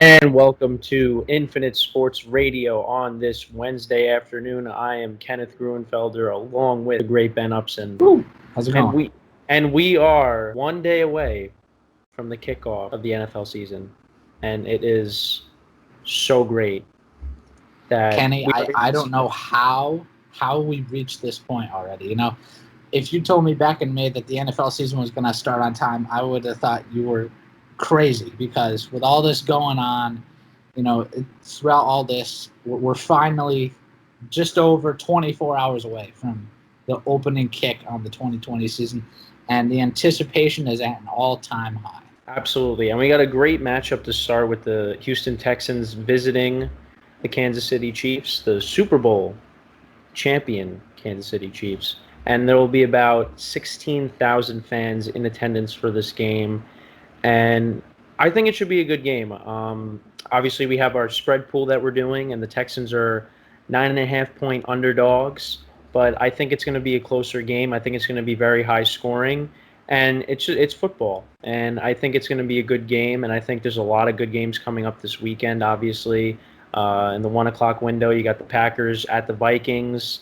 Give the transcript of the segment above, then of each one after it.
And welcome to Infinite Sports Radio on this Wednesday afternoon. I am Kenneth Gruenfelder along with the great Ben Upson. Woo. How's it And going? we are one day away from the kickoff of the NFL season. And it is so great that Kenny, I don't know how we've reached this point already. If you told me back in May that the NFL season was going to start on time, I would have thought you were crazy because with all this going on, throughout all this, we're finally just over 24 hours away from the opening kick on the 2020 season, and the anticipation is at an all-time high. Absolutely. And we got a great matchup to start with the Houston Texans visiting the Kansas City Chiefs, the Super Bowl champion Kansas City Chiefs. And there will be about 16,000 fans in attendance for this game. And I think it should be a good game. Obviously, we have our spread pool that we're doing, and the Texans are 9.5-point underdogs. But I think it's going to be a closer game. I think it's going to be very high scoring. And it's football. And I think it's going to be a good game. And I think there's a lot of good games coming up this weekend, obviously. In the 1 o'clock window, you got the Packers at the Vikings,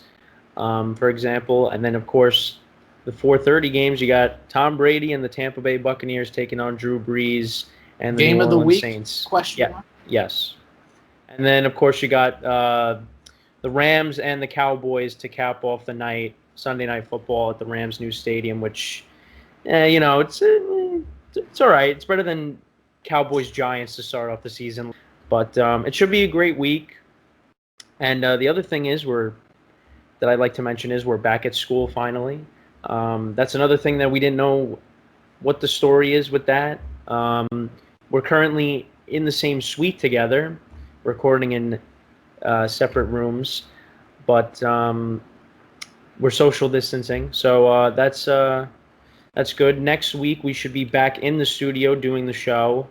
for example. And then, of course, the 4:30 games, you got Tom Brady and the Tampa Bay Buccaneers taking on Drew Brees and the Game New of the Orleans week? Saints. Question mark? Yes. And then, of course, you got the Rams and the Cowboys to cap off the night, Sunday Night Football at the Rams' new stadium, which, it's all right. It's better than Cowboys-Giants to start off the season. But it should be a great week. And the other thing that I'd like to mention is we're back at school finally. That's another thing that we didn't know what the story is with that. We're currently in the same suite together, recording in separate rooms, but we're social distancing, so that's good. Next week we should be back in the studio doing the show,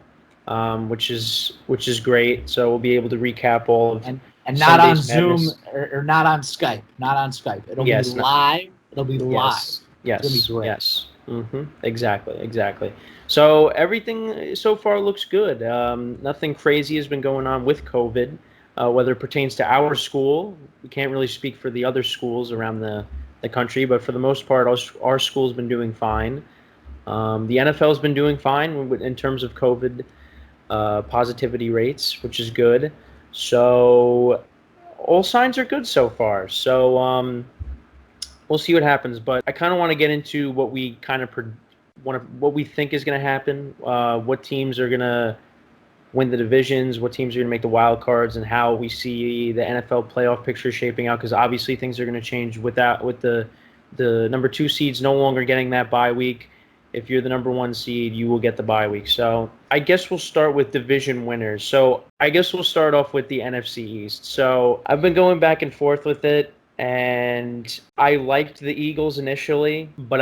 which is great. So we'll be able to recap all of and not on Sunday's Zoom madness. or not on Skype. Not on Skype. It'll Yes, be live. It'll be live. Yes. It's gonna be great. Yes. Exactly. So everything so far looks good. Nothing crazy has been going on with COVID. Whether it pertains to our school, we can't really speak for the other schools around the country, but for the most part, our school's been doing fine. The NFL's been doing fine in terms of COVID positivity rates, which is good. So all signs are good so far. So we'll see what happens. But I kind of want to get into what we kind of what we think is going to happen, what teams are going to win the divisions, what teams are going to make the wild cards, and how we see the NFL playoff picture shaping out. Because obviously things are going to change with the number 2 seeds no longer getting that bye week. If you're the number 1 seed, you will get the bye week. So I guess we'll start with division winners. So I guess we'll start off with the NFC East. So I've been going back and forth with it, and I liked the Eagles initially, but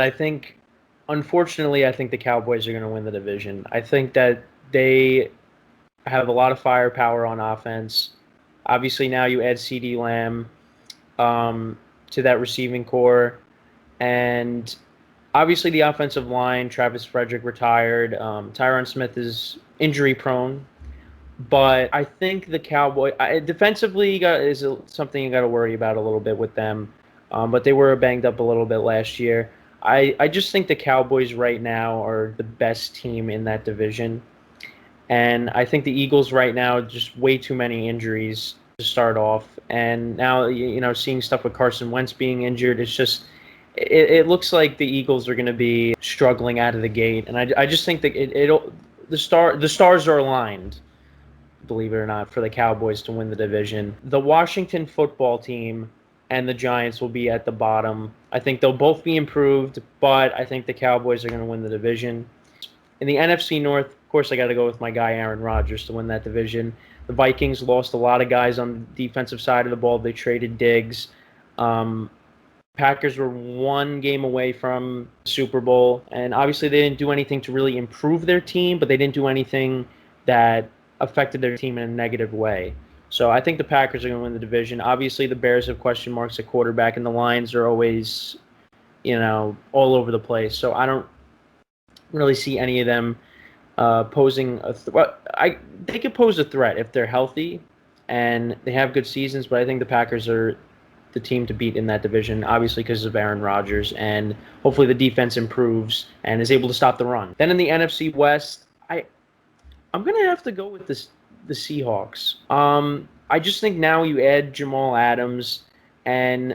unfortunately, I think the Cowboys are going to win the division. I think that they have a lot of firepower on offense. Obviously, now you add CeeDee Lamb to that receiving core, and obviously the offensive line. Travis Frederick retired. Tyron Smith is injury prone, but I think the defensively is something you got to worry about a little bit with them. But they were banged up a little bit last year. I just think the Cowboys right now are the best team in that division. And I think the Eagles right now, just way too many injuries to start off. And now, seeing stuff with Carson Wentz being injured, it's just, it looks like the Eagles are going to be struggling out of the gate. And I just think that the stars are aligned, believe it or not, for the Cowboys to win the division. The Washington football team and the Giants will be at the bottom. I think they'll both be improved, but I think the Cowboys are going to win the division. In the NFC North, of course, I got to go with my guy Aaron Rodgers to win that division. The Vikings lost a lot of guys on the defensive side of the ball. They traded Diggs. Packers were 1 game away from the Super Bowl, and obviously they didn't do anything to really improve their team, but they didn't do anything that affected their team in a negative way. So I think the Packers are going to win the division. Obviously, the Bears have question marks at quarterback, and the Lions are always, all over the place. So I don't really see any of them posing they could pose a threat if they're healthy and they have good seasons, but I think the Packers are the team to beat in that division, obviously because of Aaron Rodgers, and hopefully the defense improves and is able to stop the run. Then in the NFC West, I'm gonna have to go with the Seahawks. I just think now you add Jamal Adams and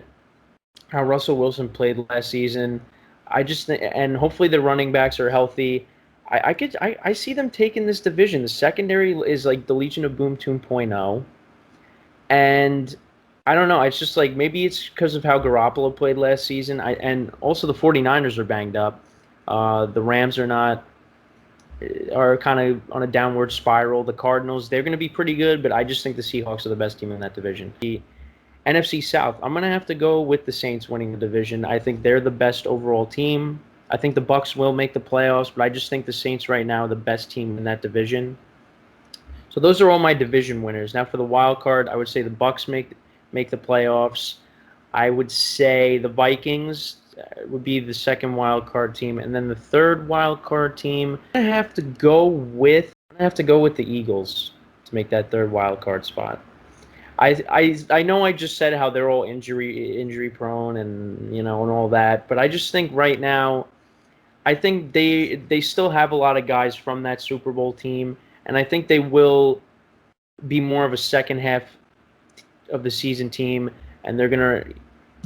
how Russell Wilson played last season. I just think, and hopefully the running backs are healthy. I see them taking this division. The secondary is like the Legion of Boom 2.0, and I don't know. It's just like maybe it's because of how Garoppolo played last season. And also the 49ers are banged up. The Rams are kind of on a downward spiral. The Cardinals, they're going to be pretty good, but I just think the Seahawks are the best team in that division. The NFC South, I'm going to have to go with the Saints winning the division. I think they're the best overall team. I think the Bucks will make the playoffs, but I just think the Saints right now are the best team in that division. So those are all my division winners. Now for the wild card, I would say the Bucks make the playoffs. I would say the Vikings would be the second wild card team, and then the third wild card team, I'm gonna have to go with the Eagles to make that third wild card spot. I know I just said how they're all injury prone and and all that, but I just think right now I think they still have a lot of guys from that Super Bowl team, and I think they will be more of a second half of the season team, and they're gonna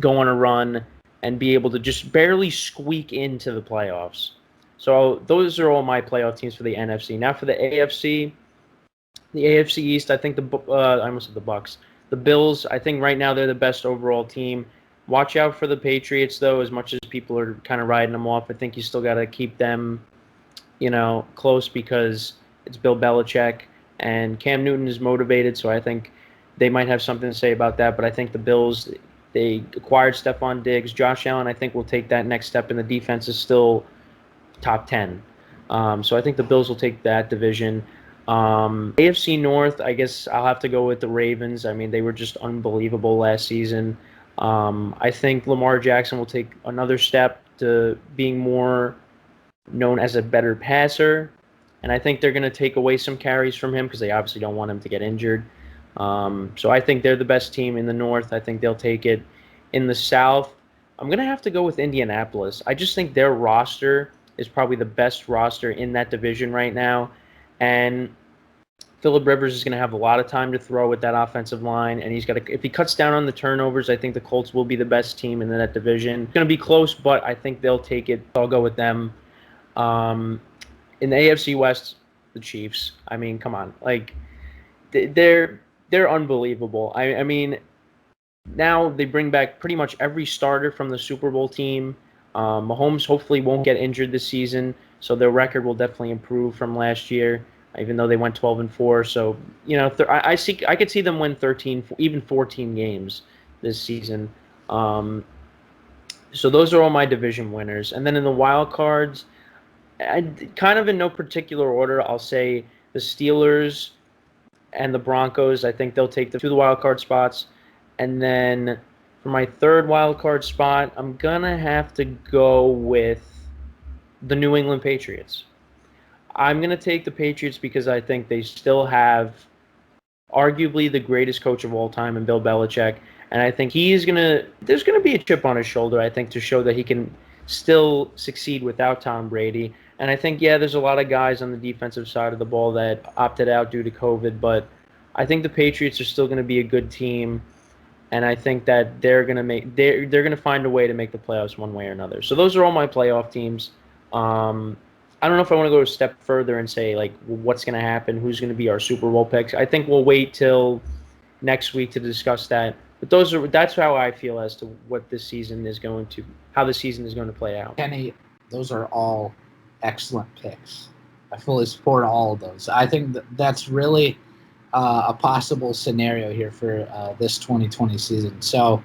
go on a run and be able to just barely squeak into the playoffs. So those are all my playoff teams for the NFC. Now for the AFC, the AFC East, I think I almost said the Bucks, the Bills. I think right now they're the best overall team. Watch out for the Patriots though. As much as people are kind of riding them off, I think you still got to keep them, close because it's Bill Belichick and Cam Newton is motivated. So I think they might have something to say about that. But I think the Bills, they acquired Stephon Diggs. Josh Allen, I think, will take that next step, and the defense is still top 10. So I think the Bills will take that division. AFC North, I guess I'll have to go with the Ravens. I mean, they were just unbelievable last season. I think Lamar Jackson will take another step to being more known as a better passer, and I think they're going to take away some carries from him because they obviously don't want him to get injured. So I think they're the best team in the North. I think they'll take it. In the South, I'm going to have to go with Indianapolis. I just think their roster is probably the best roster in that division right now. And Phillip Rivers is going to have a lot of time to throw with that offensive line. And he's got to, if he cuts down on the turnovers, I think the Colts will be the best team in that division. It's going to be close, but I think they'll take it. I'll go with them. In the AFC West, the Chiefs. I mean, come on. Like, they're unbelievable. I mean, now they bring back pretty much every starter from the Super Bowl team. Mahomes hopefully won't get injured this season, so their record will definitely improve from last year, even though they went 12-4. So I could see them win 13, even 14 games this season. So those are all my division winners, and then in the wild cards, kind of in no particular order, I'll say the Steelers and the Broncos. I think they'll take the wild card spots. And then for my third wild card spot, I'm going to have to go with the New England Patriots. I'm going to take the Patriots because I think they still have arguably the greatest coach of all time in Bill Belichick. And I think there's going to be a chip on his shoulder, I think, to show that he can still succeed without Tom Brady. And I think, there's a lot of guys on the defensive side of the ball that opted out due to COVID, but I think the Patriots are still going to be a good team, and I think that they're going to find a way to make the playoffs one way or another. So those are all my playoff teams. I don't know if I want to go a step further and say like what's going to happen, who's going to be our Super Bowl picks. I think we'll wait till next week to discuss that. But that's how I feel as to how the season is going to play out. Kenny, those are all excellent picks. I fully support all of those. I think that's really a possible scenario here for this 2020 season. So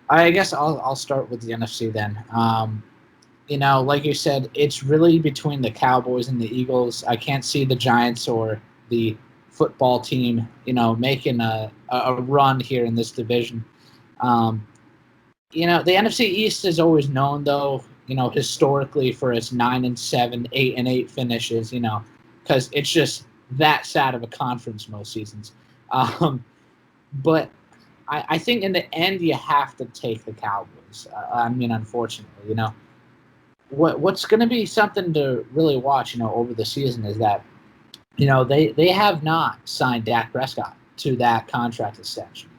I guess I'll start with the NFC then. Like you said, it's really between the Cowboys and the Eagles. I can't see the Giants or the football team, making a run here in this division. The NFC East is always known, though, historically for its 9-7, 8-8 finishes, because it's just that sad of a conference most seasons. But I think in the end you have to take the Cowboys. Unfortunately, what's going to be something to really watch, over the season is that, they have not signed Dak Prescott to that contract extension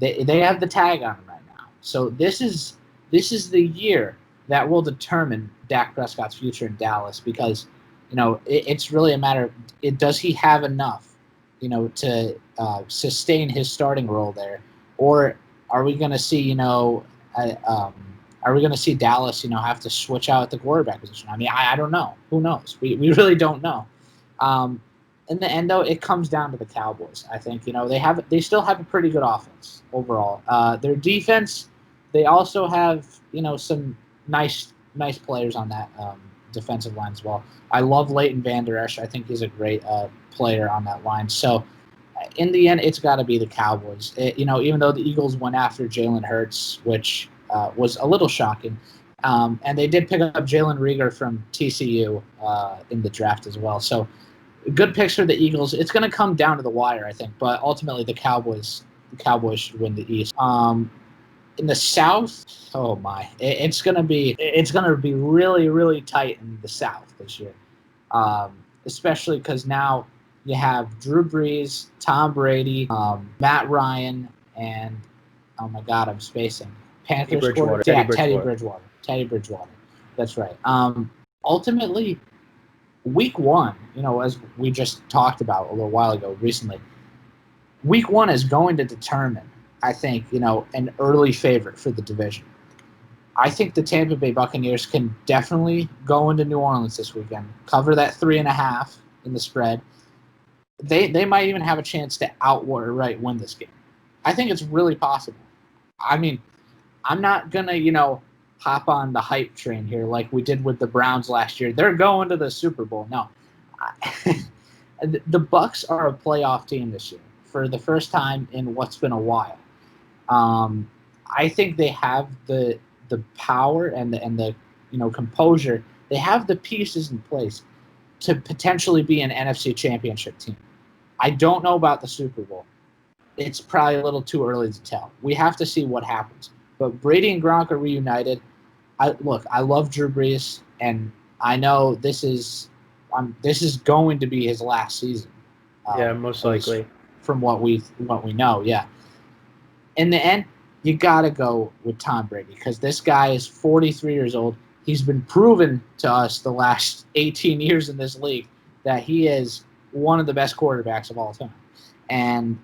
yet. They have the tag on him right now. So this is the year that will determine Dak Prescott's future in Dallas, because it's really a matter of, does he have enough to sustain his starting role there, or are we going to see are we going to see Dallas have to switch out at the quarterback position? I mean, I don't know. Who knows? We really don't know. In the end, though, it comes down to the Cowboys. I think they still have a pretty good offense overall. Their defense, they also have some nice players on that defensive line as well. I love Leighton Vander Esch. I think he's a great player on that line. So in the end, it's got to be the Cowboys. Even though the Eagles went after Jalen Hurts, which was a little shocking. And they did pick up Jalen Reagor from TCU in the draft as well. So good picks for the Eagles. It's going to come down to the wire, I think. But ultimately, the Cowboys should win the East. In the South, oh my, it's going to be really, really tight in the South this year. Especially because now you have Drew Brees, Tom Brady, Matt Ryan, and oh my God, I'm spacing. Panthers quarterback. Teddy Bridgewater. That's right. Ultimately, week one, as we just talked about a little while ago recently, week one is going to determine, I think, an early favorite for the division. I think the Tampa Bay Buccaneers can definitely go into New Orleans this weekend, cover that 3.5 in the spread. They might even have a chance to outright win this game. I think it's really possible. I mean, I'm not going to, hop on the hype train here like we did with the Browns last year. They're going to the Super Bowl. No. The Bucs are a playoff team this year for the first time in what's been a while. I think they have the power and the composure. They have the pieces in place to potentially be an NFC Championship team. I don't know about the Super Bowl. It's probably a little too early to tell. We have to see what happens. But Brady and Gronk are reunited. I love Drew Brees, and I know this is going to be his last season. Yeah, most likely. From what we know, yeah. In the end, you got to go with Tom Brady because this guy is 43 years old. He's been proven to us the last 18 years in this league that he is one of the best quarterbacks of all time. And,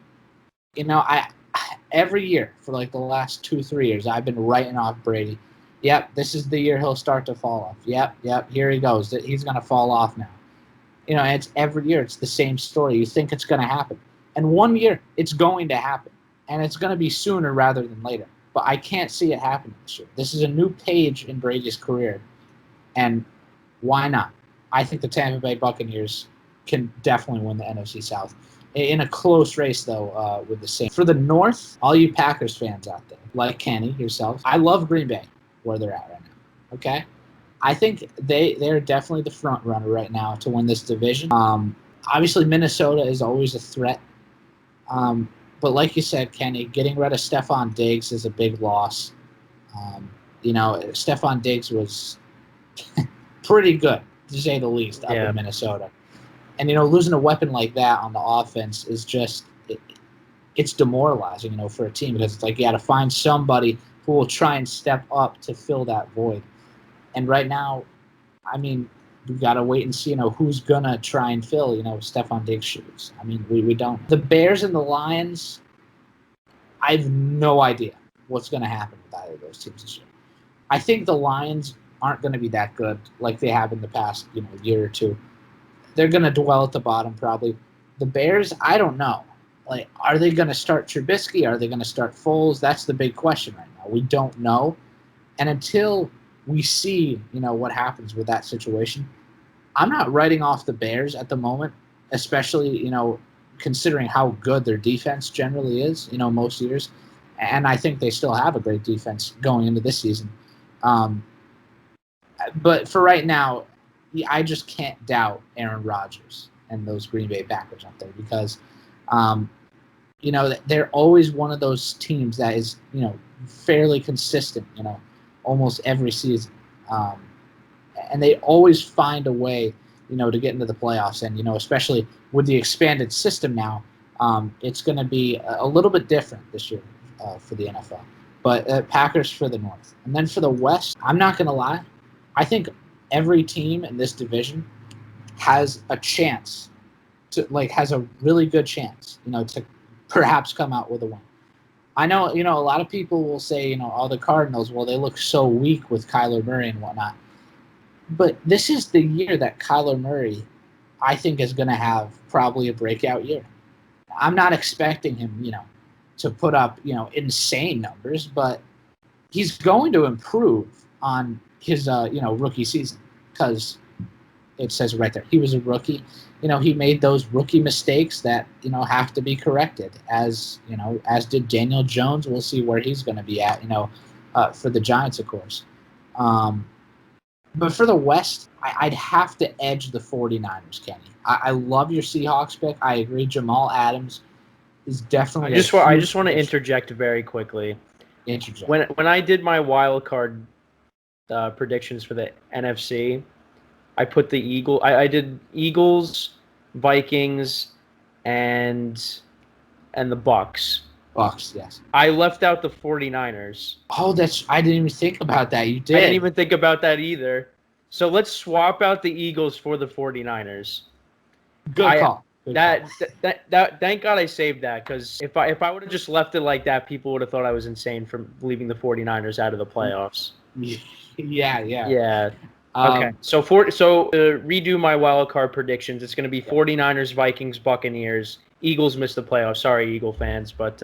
every year for like the last 2-3 years, I've been writing off Brady. Yep, this is the year he'll start to fall off. Yep, here he goes. He's going to fall off now. It's every year. It's the same story. You think it's going to happen. And one year, it's going to happen. And it's going to be sooner rather than later. But I can't see it happening this year. This is a new page in Brady's career. And why not? I think the Tampa Bay Buccaneers can definitely win the NFC South. In a close race, though, with the Saints. For the North, all you Packers fans out there, like Kenny, yourself, I love Green Bay, where they're at right now. Okay? I think they're definitely the front runner right now to win this division. Obviously, Minnesota is always a threat. But like you said, Kenny, getting rid of Stephon Diggs is a big loss. Stephon Diggs was pretty good, to say the least, up in Minnesota. And, losing a weapon like that on the offense is just it's demoralizing, for a team because it's like you got to find somebody who will try and step up to fill that void. And right now, I mean, we got to wait and see, who's going to try and fill, Stephon Diggs' shoes. I mean, we don't. The Bears and the Lions, I have no idea what's going to happen with either of those teams this year. I think the Lions aren't going to be that good like they have in the past, year or two. They're going to dwell at the bottom probably. The Bears, I don't know. Like, are they going to start Trubisky? Are they going to start Foles? That's the big question right now. We don't know. And until we see, what happens with that situation, I'm not writing off the Bears at the moment, especially, considering how good their defense generally is, most years. And I think they still have a great defense going into this season. But for right now, I just can't doubt Aaron Rodgers and those Green Bay Packers out there because, they're always one of those teams that is, fairly consistent, almost every season. And they always find a way, to get into the playoffs. And, especially with the expanded system now, it's going to be a little bit different this year for the NFL. But Packers for the North. And then for the West, I'm not going to lie. I think every team in this division has a chance has a really good chance, to perhaps come out with a win. I know, a lot of people will say, all the Cardinals, well, they look so weak with Kyler Murray and whatnot. But this is the year that Kyler Murray, I think, is going to have probably a breakout year. I'm not expecting him, to put up, insane numbers, but he's going to improve on his, rookie season because it says right there he was a rookie. He made those rookie mistakes that, have to be corrected, as did Daniel Jones. We'll see where he's going to be at, for the Giants, of course. But for the West, I'd have to edge the 49ers, Kenny. I love your Seahawks pick. I agree. Jamal Adams is definitely I just want to interject very quickly. Interject. When I did my wild card predictions for the NFC, I put the I did Eagles, Vikings, and the Bucks. Bucks, yes. I left out the 49ers. Oh, I didn't even think about that. You did. I didn't even think about that either. So let's swap out the Eagles for the 49ers. Good call. Thank God I saved that, because if I would have just left it like that, people would have thought I was insane for leaving the 49ers out of the playoffs. Yeah. Okay. So to redo my wild card predictions, it's going to be 49ers, Vikings, Buccaneers. Eagles missed the playoffs. Sorry, Eagle fans, but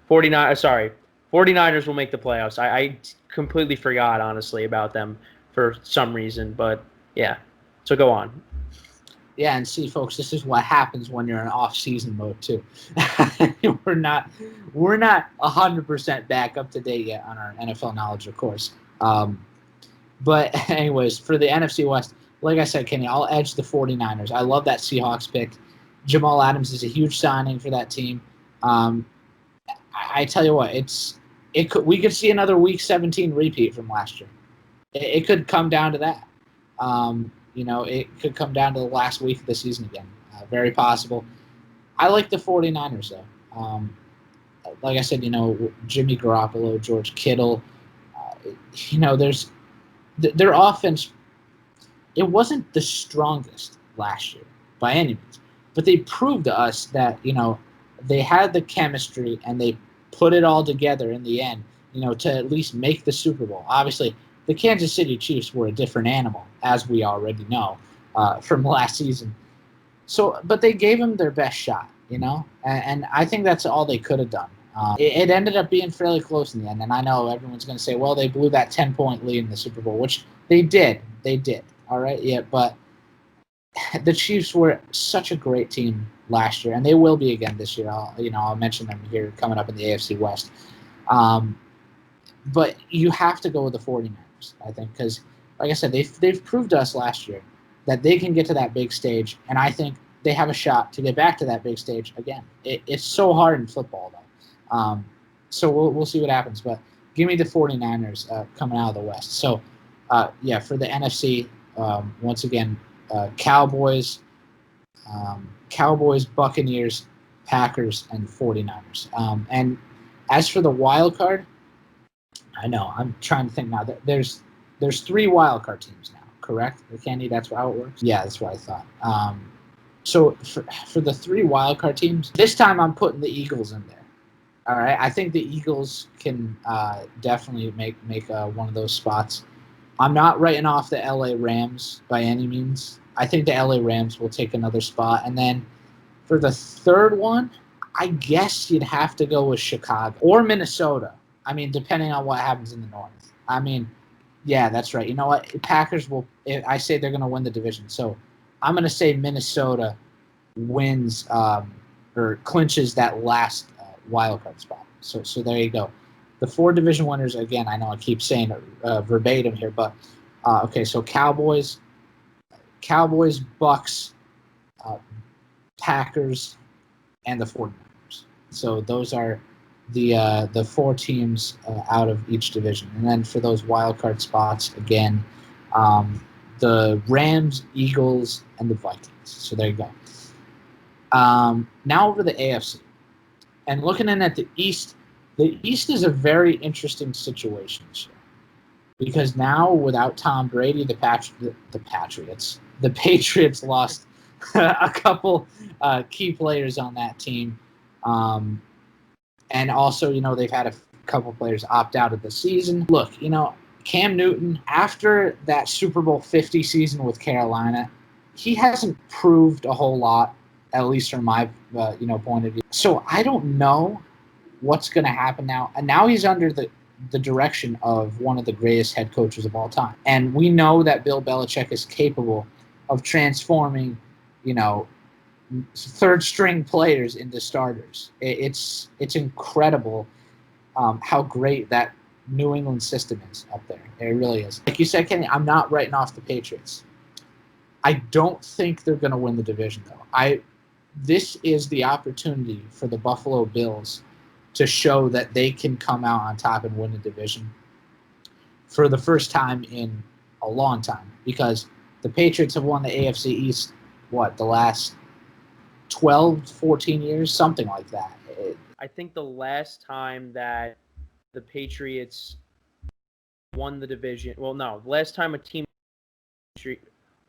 49ers will make the playoffs. I completely forgot, honestly, about them for some reason, but yeah. So go on. Yeah, and see, folks, this is what happens when you're in off-season mode too. We're not 100% back up to date yet on our NFL knowledge, of course. But anyways, for the NFC West, like I said, Kenny, I'll edge the 49ers. I love that Seahawks pick. Jamal Adams is a huge signing for that team. I tell you what, we could see another Week 17 repeat from last year. It could come down to that. It could come down to the last week of the season again. Very possible. I like the 49ers, though. Like I said, Jimmy Garoppolo, George Kittle, their offense, it wasn't the strongest last year by any means. But they proved to us that, they had the chemistry and they put it all together in the end, to at least make the Super Bowl. Obviously, the Kansas City Chiefs were a different animal, as we already know from last season. So, but they gave them their best shot, and I think that's all they could have done. It ended up being fairly close in the end, and I know everyone's going to say, well, they blew that 10-point lead in the Super Bowl, which they did. They did, all right? Yeah, but the Chiefs were such a great team last year, and they will be again this year. I'll mention them here coming up in the AFC West. But you have to go with the 49ers, I think, because, like I said, they've proved to us last year that they can get to that big stage, and I think they have a shot to get back to that big stage again. It's so hard in football, though. So we'll see what happens. But give me the 49ers coming out of the West. So, for the NFC, once again, Cowboys, Buccaneers, Packers, and 49ers. And as for the wild card, I know, I'm trying to think now. There's 3 wild card teams now, correct? Candy, that's how it works? Yeah, that's what I thought. So for the 3 wild card teams, this time I'm putting the Eagles in there. All right, I think the Eagles can definitely make one of those spots. I'm not writing off the LA Rams by any means. I think the LA Rams will take another spot. And then for the 3rd one, I guess you'd have to go with Chicago or Minnesota. I mean, depending on what happens in the North. I mean, yeah, that's right. You know what? Packers will – I say they're going to win the division. So I'm going to say Minnesota wins or clinches that last wild card spot. So there you go. The 4 division winners, again, I know I keep saying it verbatim here, but Okay, so Cowboys, Bucks, uh, Packers, and the 49ers. So those are the four teams out of each division. And then for those wild card spots, again, the Rams, Eagles, and the Vikings. So there you go. Now over the AFC. And looking in at the East is a very interesting situation this year. Because now, without Tom Brady, the Patriots lost a couple key players on that team. And also, they've had a couple players opt out of the season. Look, Cam Newton, after that Super Bowl 50 season with Carolina, he hasn't proved a whole lot, at least from my point of view. So I don't know what's going to happen now. And now he's under the direction of one of the greatest head coaches of all time. And we know that Bill Belichick is capable of transforming, third string players into starters. It's incredible how great that New England system is up there. It really is. Like you said, Kenny, I'm not writing off the Patriots. I don't think they're going to win the division, though. This is the opportunity for the Buffalo Bills to show that they can come out on top and win the division for the first time in a long time, because the Patriots have won the AFC East, the last 12, 14 years, something like that. I think the last time that the Patriots won the division, the last time a team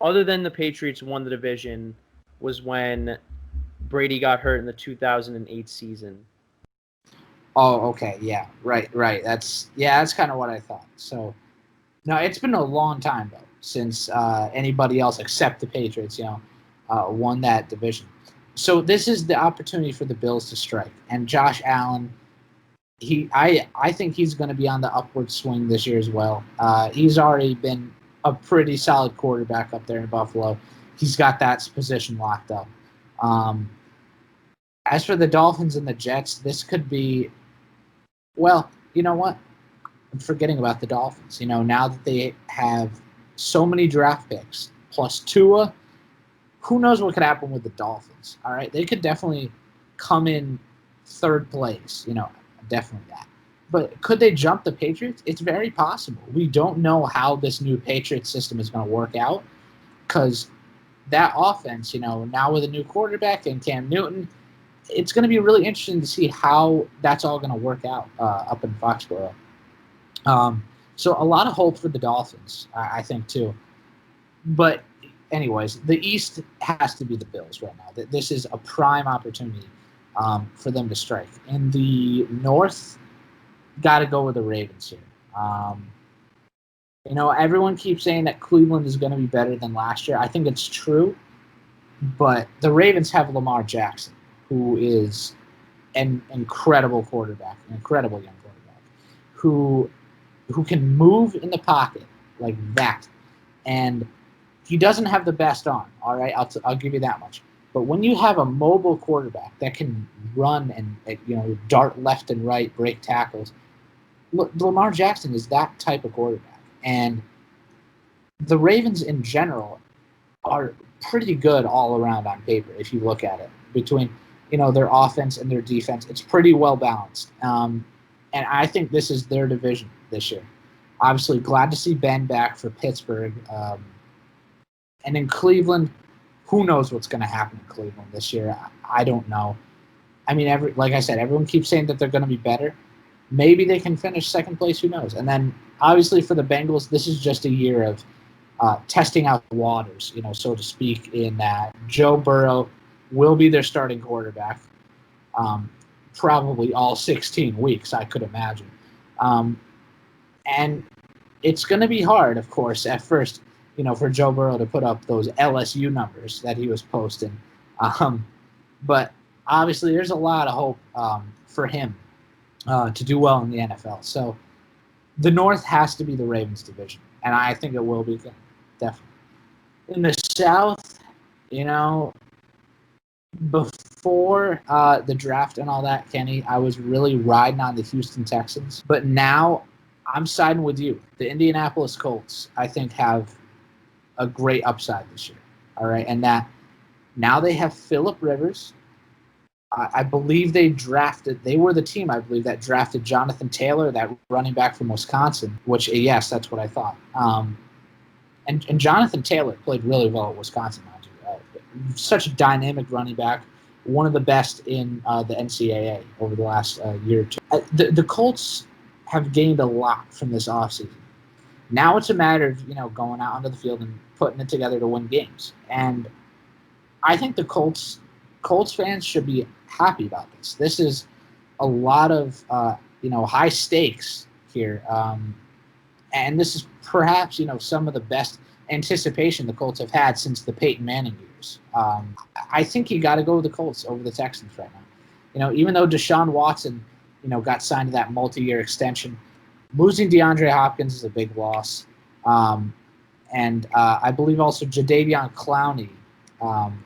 other than the Patriots won the division was when Brady got hurt in the 2008 season. Oh, okay, yeah, right. That's kind of what I thought. So, no, it's been a long time though since anybody else except the Patriots, won that division. So this is the opportunity for the Bills to strike, and Josh Allen. I think he's going to be on the upward swing this year as well. He's already been a pretty solid quarterback up there in Buffalo. He's got that position locked up. As for the Dolphins and the Jets, this could be. Well, you know what? I'm forgetting about the Dolphins. Now that they have so many draft picks plus Tua, who knows what could happen with the Dolphins? All right, they could definitely come in third place. Definitely that. But could they jump the Patriots? It's very possible. We don't know how this new Patriots system is going to work out, because that offense, now with a new quarterback and Cam Newton, it's going to be really interesting to see how that's all going to work out up in Foxborough. So a lot of hope for the Dolphins, I think, too. But anyways, the East has to be the Bills right now. This is a prime opportunity for them to strike. In the North, got to go with the Ravens here. Everyone keeps saying that Cleveland is going to be better than last year. I think it's true, but the Ravens have Lamar Jackson, who is an incredible quarterback, an incredible young quarterback, who can move in the pocket like that. And he doesn't have the best arm, all right? I'll give you that much. But when you have a mobile quarterback that can run and dart left and right, break tackles, Lamar Jackson is that type of quarterback. And the Ravens in general are pretty good all around on paper if you look at it. Between their offense and their defense, it's pretty well balanced. And I think this is their division this year. Obviously, glad to see Ben back for Pittsburgh. And in Cleveland, who knows what's going to happen in Cleveland this year? I don't know. I mean, like I said, everyone keeps saying that they're going to be better. Maybe they can finish second place. Who knows? And then, obviously, for the Bengals, this is just a year of testing out the waters, so to speak, in that Joe Burrow will be their starting quarterback probably all 16 weeks, I could imagine. And it's going to be hard, of course, at first, for Joe Burrow to put up those LSU numbers that he was posting. But obviously there's a lot of hope for him to do well in the NFL. So the North has to be the Ravens division, and I think it will be, definitely. In the South, before the draft and all that, Kenny, I was really riding on the Houston Texans. But now I'm siding with you. The Indianapolis Colts, I think, have a great upside this year. All right, and that now they have Phillip Rivers. I believe they were the team, I believe, that drafted Jonathan Taylor, that running back from Wisconsin, which, yes, that's what I thought. And Jonathan Taylor played really well at Wisconsin, mind you. Such a dynamic running back, one of the best in the NCAA over the last year or two. The Colts have gained a lot from this offseason. Now it's a matter of, going out onto the field and putting it together to win games. And I think the Colts fans should be happy about this. This is a lot of high stakes here, and this is perhaps some of the best anticipation the Colts have had since the Peyton Manning years. I think you got to go with the Colts over the Texans right now. Even though Deshaun Watson got signed to that multi-year extension, losing DeAndre Hopkins is a big loss, and I believe also Jadeveon Clowney.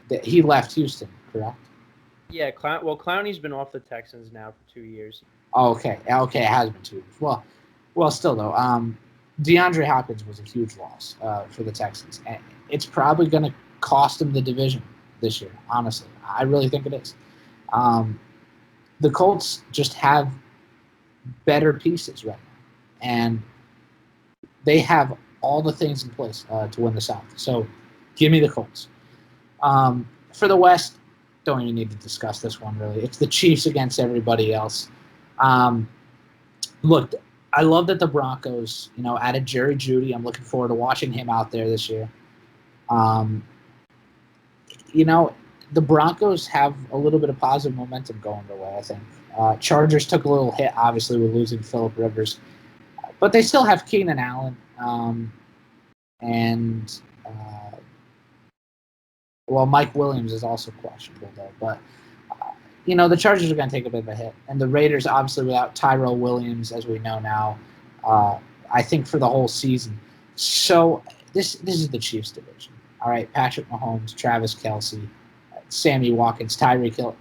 That he left Houston, correct? Yeah, Clowney's been off the Texans now for 2 years. Oh, okay, it has been 2 years. Well, still though, DeAndre Hopkins was a huge loss for the Texans, and it's probably going to cost them the division this year. Honestly, I really think it is. The Colts just have better pieces right now, and they have all the things in place to win the South. So, give me the Colts. For the West, don't even need to discuss this one, really. It's the Chiefs against everybody else. Look, I love that the Broncos, added Jerry Jeudy. I'm looking forward to watching him out there this year. The Broncos have a little bit of positive momentum going their way, I think. Chargers took a little hit, obviously, with losing Phillip Rivers. But they still have Keenan Allen. Mike Williams is also questionable, though. But, the Chargers are going to take a bit of a hit. And the Raiders, obviously, without Tyrell Williams, as we know now, I think for the whole season. So this is the Chiefs division. All right, Patrick Mahomes, Travis Kelce, Sammy Watkins, Tyreek Hill.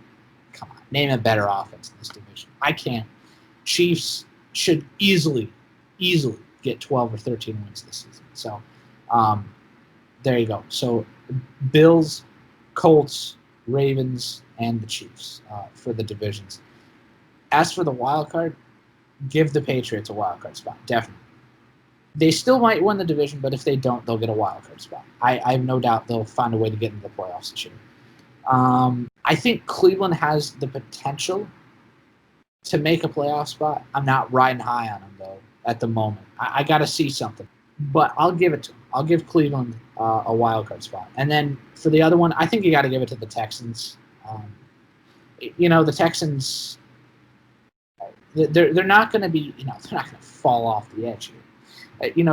Come on, name a better offense in this division. I can't. Chiefs should easily get 12 or 13 wins this season. So there you go. So Bills, Colts, Ravens, and the Chiefs for the divisions. As for the wild card, give the Patriots a wild card spot, definitely. They still might win the division, but if they don't, they'll get a wild card spot. I have no doubt they'll find a way to get into the playoffs this year. I think Cleveland has the potential to make a playoff spot. I'm not riding high on them, though, at the moment. I got to see something. But I'll give it to them. I'll give Cleveland a wild card spot. And then for the other one, I think you got to give it to the Texans. The Texans, they're not going to be, they're not going to fall off the edge here.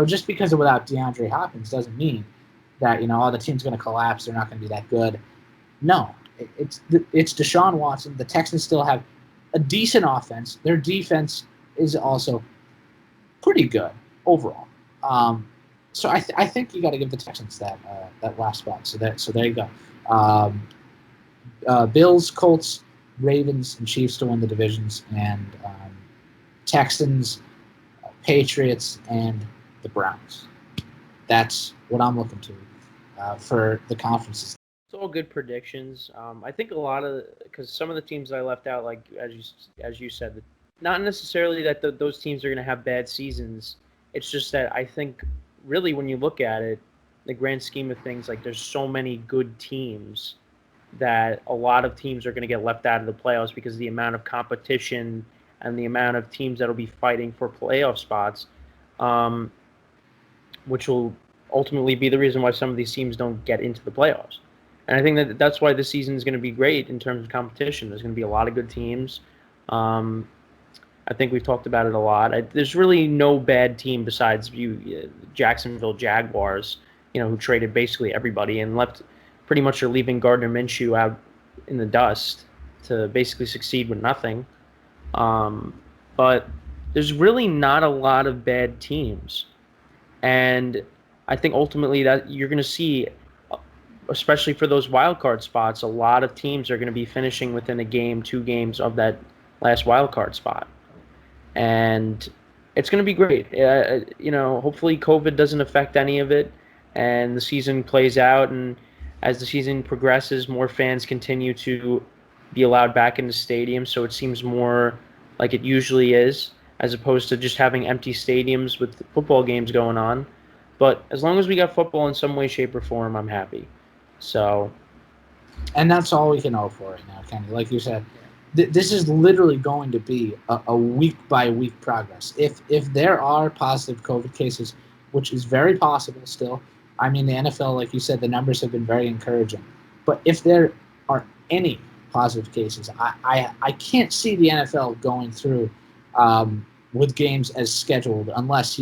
Just because of without DeAndre Hopkins doesn't mean that, the team's going to collapse. They're not going to be that good. No, it's Deshaun Watson. The Texans still have a decent offense. Their defense is also pretty good overall. So I think you got to give the Texans that last spot. So there you go. Bills, Colts, Ravens, and Chiefs to win the divisions, and Texans, Patriots, and the Browns. That's what I'm looking to for the conferences. It's all good predictions. I think a lot of because some of the teams I left out, like as you said, not necessarily that those teams are going to have bad seasons. It's just that I think really when you look at it, the grand scheme of things, like there's so many good teams that a lot of teams are going to get left out of the playoffs because of the amount of competition and the amount of teams that will be fighting for playoff spots, which will ultimately be the reason why some of these teams don't get into the playoffs. And I think that's why this season is going to be great in terms of competition. There's going to be a lot of good teams. I think we've talked about it a lot. There's really no bad team besides Jacksonville Jaguars, who traded basically everybody and pretty much are leaving Gardner Minshew out in the dust to basically succeed with nothing. But there's really not a lot of bad teams. And I think ultimately that you're going to see, especially for those wild card spots, a lot of teams are going to be finishing within a game, 2 games of that last wild card spot. And It's going to be great. Hopefully COVID doesn't affect any of it, and the season plays out. And as the season progresses, more fans continue to be allowed back into stadiums. So it seems more like it usually is, as opposed to just having empty stadiums with football games going on. But as long as we got football in some way, shape, or form, I'm happy. So, And that's all we can hope for right now, Kenny. Like you said, this is literally going to be a week by week progress. If there are positive COVID cases, which is very possible still, I mean, the NFL, like you said, the numbers have been very encouraging. But if there are any positive cases, I can't see the NFL going through with games as scheduled unless,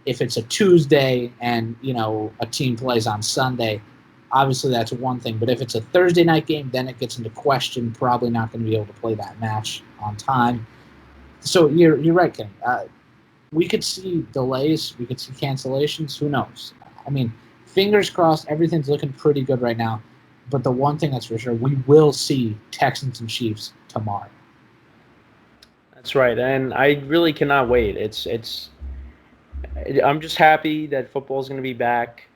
if it's a Tuesday and, a team plays on Sunday. Obviously, that's one thing. But if it's a Thursday night game, then it gets into question. Probably not going to be able to play that match on time. So you're right, Kenny. We could see delays. We could see cancellations. Who knows? I mean, fingers crossed. Everything's looking pretty good right now. But the one thing that's for sure, we will see Texans and Chiefs tomorrow. that's right, and I really cannot wait. I'm just happy that football is going to be back.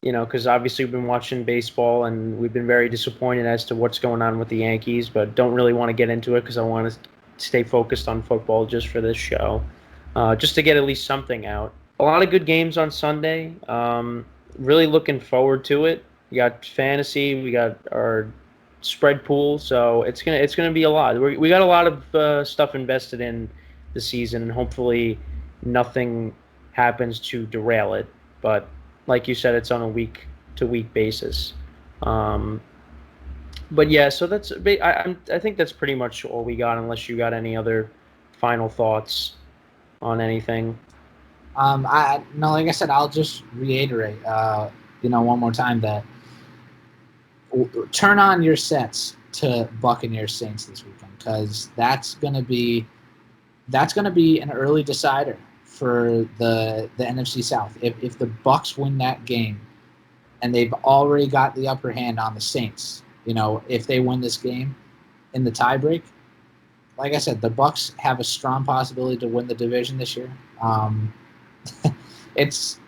Because obviously we've been watching baseball and we've been very disappointed as to what's going on with the Yankees, but don't really want to get into it because I want to stay focused on football just for this show, just to get at least something out. A lot of good games on Sunday. Really looking forward to it. We got fantasy, we got our spread pool, so it's gonna be a lot. We got a lot of stuff invested in the season, and hopefully nothing happens to derail it. But like you said, it's on a week to week basis. But yeah, so I think that's pretty much all we got, unless you got any other final thoughts on anything. No, like I said, I'll just reiterate, one more time that turn on your sets to Buccaneers Saints this weekend because that's gonna be an early decider for the NFC South. If the Bucs win that game, and they've already got the upper hand on the Saints, if they win this game in the tiebreak, like I said, the Bucs have a strong possibility to win the division this year. This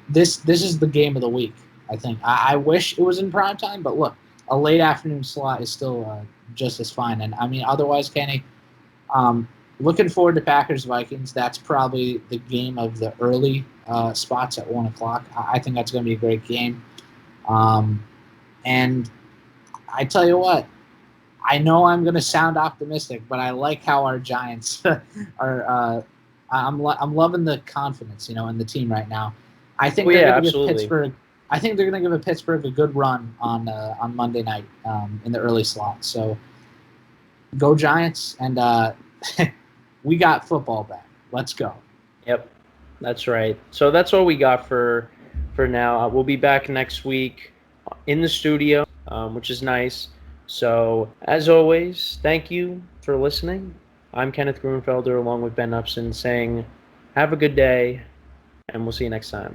is the game of the week. I think. I wish it was in prime time, but look, a late afternoon slot is still just as fine. And I mean, otherwise, Kenny, looking forward to Packers Vikings. That's probably the game of the early spots at 1:00. I think that's going to be a great game. And I tell you what, I know I'm going to sound optimistic, but I like how our Giants are. I'm loving the confidence, in the team right now. I think they're going to give Pittsburgh. I think they're going to give Pittsburgh a good run on Monday night in the early slot. So go Giants, and we got football back. Let's go. Yep, that's right. So that's all we got for now. We'll be back next week in the studio, which is nice. So as always, thank you for listening. I'm Kenneth Grunfelder along with Ben Upson saying have a good day, and we'll see you next time.